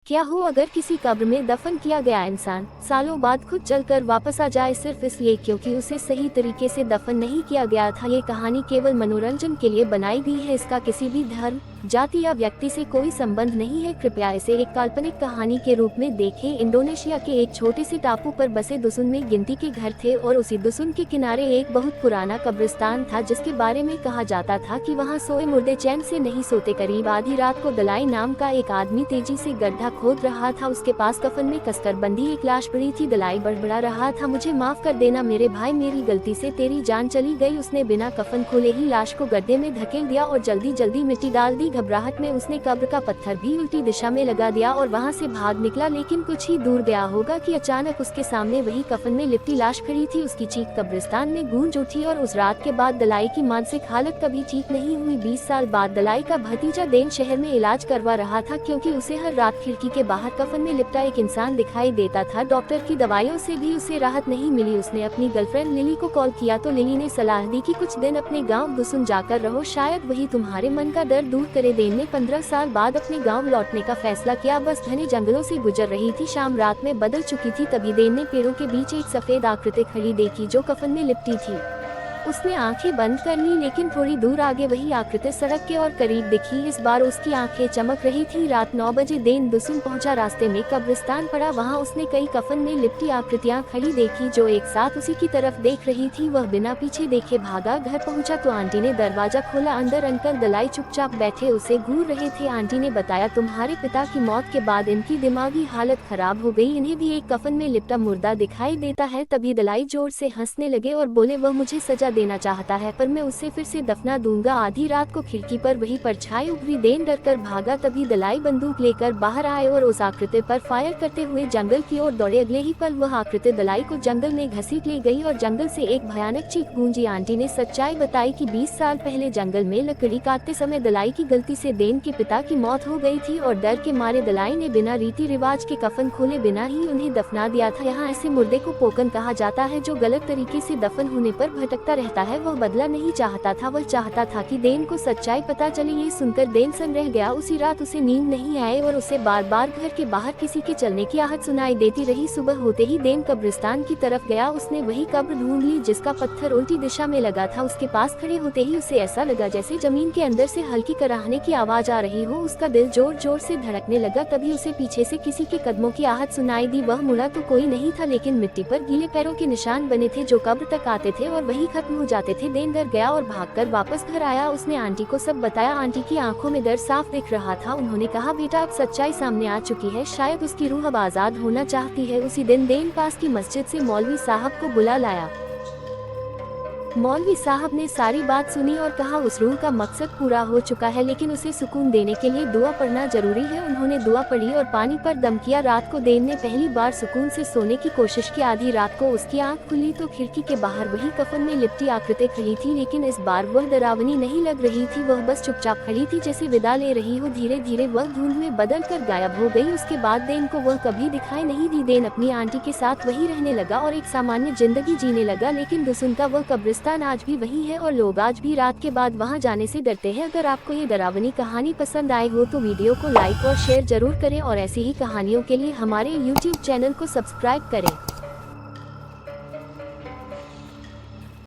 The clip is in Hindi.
क्या हो अगर किसी कब्र में दफन किया गया इंसान सालों बाद खुद जलकर वापस आ जाए सिर्फ इसलिए क्योंकि उसे सही तरीके से दफन नहीं किया गया था। ये कहानी केवल मनोरंजन के लिए बनाई गई है। इसका किसी भी धर्म, जाति या व्यक्ति से कोई संबंध नहीं है। कृपया इसे एक काल्पनिक कहानी के रूप में देखें। इंडोनेशिया के एक छोटे से टापू पर बसे दुसुन में गिनती के घर थे और उसी दुसुन के किनारे एक बहुत पुराना कब्रिस्तान था जिसके बारे में कहा जाता था कि वहाँ सोए मुर्दे चैन से नहीं सोते। करीब आधी रात को दलाई नाम का एक आदमी तेजी से गड्ढा खोद रहा था। उसके पास कफन में कसकर बंधी एक लाश पड़ी थी। दलाई बड़बड़ा रहा था, मुझे माफ कर देना मेरे भाई, मेरी गलती से तेरी जान चली गई। उसने बिना कफन खोले ही लाश को गड्ढे में धकेल दिया और जल्दी जल्दी मिट्टी डाल दी। घबराहट में उसने कब्र का पत्थर भी उल्टी दिशा में लगा दिया और वहाँ से भाग निकला। लेकिन कुछ ही दूर गया होगा कि अचानक उसके सामने वही कफन में लिपटी लाश खड़ी थी। उसकी चीख कब्रिस्तान में गूंज उठी और उस रात के बाद दलाई की मानसिक हालत कभी ठीक नहीं हुई। 20 साल बाद दलाई का भतीजा देन शहर में इलाज करवा रहा था क्योंकि उसे हर रात खिड़की के बाहर कफन में लिपटा एक इंसान दिखाई देता था। डॉक्टर की दवाइयों से भी उसे राहत नहीं मिली। उसने अपनी गर्लफ्रेंड लिली को कॉल किया तो लिली ने सलाह दी कि कुछ दिन अपने गांव दुसुन जाकर रहो, शायद वही तुम्हारे मन का दर्द दूर करे। देन ने 15 साल बाद अपने गांव लौटने का फैसला किया। बस घने जंगलों से गुजर रही थी, शाम रात में बदल चुकी थी। तभी देन ने पेड़ों के बीच एक सफेद आकृति खड़ी देखी जो कफन में लिपटी थी। उसने आंखें बंद कर ली, लेकिन थोड़ी दूर आगे वही आकृति सड़क के और करीब दिखी। इस बार उसकी आंखें चमक रही थी। रात 9 बजे देन दुसुन पहुंचा। रास्ते में कब्रिस्तान पड़ा, वहां उसने कई कफन में लिपटी आकृतियां खड़ी देखी जो एक साथ उसी की तरफ देख रही थी। वह बिना पीछे देखे भागा। घर पहुंचा तो आंटी ने दरवाजा खोला। अंदर अंकल दलाई चुपचाप बैठे उसे घूर रहे थे। आंटी ने बताया, तुम्हारे पिता की मौत के बाद इनकी दिमागी हालत खराब हो गई, इन्हें भी एक कफन में लिपटा मुर्दा दिखाई देता है। तभी दलाई जोर से हंसने लगे और बोले, वह मुझे सजा देना चाहता है पर मैं उसे फिर से दफना दूंगा। आधी रात को खिड़की पर वही परछाई उभरी। देन डरकर भागा। तभी दलाई बंदूक लेकर बाहर आए और उस आकृति पर फायर करते हुए जंगल की ओर दौड़े। अगले ही पल वह आकृति दलाई को जंगल में घसीट ले गई और जंगल से एक भयानक चीख गूंजी। आंटी ने सच्चाई बताई कि 20 साल पहले जंगल में लकड़ी काटते समय दलाई की गलती से देन के पिता की मौत हो गई थी और डर के मारे दलाई ने बिना रीति रिवाज के कफन खोले बिना ही उन्हें दफना दिया था। यहाँ ऐसे मुर्दे को पोकन कहा जाता है जो गलत तरीके से दफन होने पर भटकता रहता है। वह बदला नहीं चाहता था, वह चाहता था कि देन को सच्चाई पता चले। ये सुनकर देन सन रह गया। उसी रात उसे नींद नहीं आई और उसे बार बार घर के बाहर किसी के चलने की आहट सुनाई देती रही। सुबह होते ही देन कब्रिस्तान की तरफ गया। उसने वही कब्र ढूंढ ली जिसका पत्थर उल्टी दिशा में लगा था। उसके पास खड़े होते ही उसे ऐसा लगा जैसे जमीन के अंदर से हल्की कराहने की आवाज आ रही हो। उसका दिल जोर जोर से धड़कने लगा। तभी उसे पीछे से किसी के कदमों की आहट सुनाई दी। वह मुड़ा तो कोई नहीं था, लेकिन मिट्टी पर गीले पैरों के निशान बने थे जो कब्र तक आते थे और वही खत्म हो जाते थे। देन डर गया और भागकर वापस घर आया। उसने आंटी को सब बताया। आंटी की आंखों में डर साफ दिख रहा था। उन्होंने कहा, बेटा अब सच्चाई सामने आ चुकी है, शायद उसकी रूह अब आजाद होना चाहती है। उसी दिन देन पास की मस्जिद से मौलवी साहब को बुला लाया। मौलवी साहब ने सारी बात सुनी और कहा, उस रूह का मकसद पूरा हो चुका है, लेकिन उसे सुकून देने के लिए दुआ पढ़ना जरूरी है। उन्होंने दुआ पढ़ी और पानी पर दम किया। रात को देन ने पहली बार सुकून से सोने की कोशिश की। आधी रात को उसकी आंख खुली तो खिड़की के बाहर वही कफन में लिपटी आकृति खड़ी थी, लेकिन इस बार वह डरावनी नहीं लग रही थी। वह बस चुपचाप खड़ी थी जैसे विदा ले रही हो। धीरे धीरे वह धुंध में बदल कर गायब हो गई। उसके बाद देन को वह कभी दिखाई नहीं दी। देन अपनी आंटी के साथ वही रहने लगा और एक सामान्य जिंदगी जीने लगा, लेकिन दुसुन का वह कब्रिस्तान आज भी वही है और लोग आज भी रात के बाद वहां जाने से डरते हैं। अगर आपको ये डरावनी कहानी पसंद आई हो तो वीडियो को लाइक और शेयर जरूर करें और ऐसी ही कहानियों के लिए हमारे YouTube चैनल को सब्सक्राइब करें।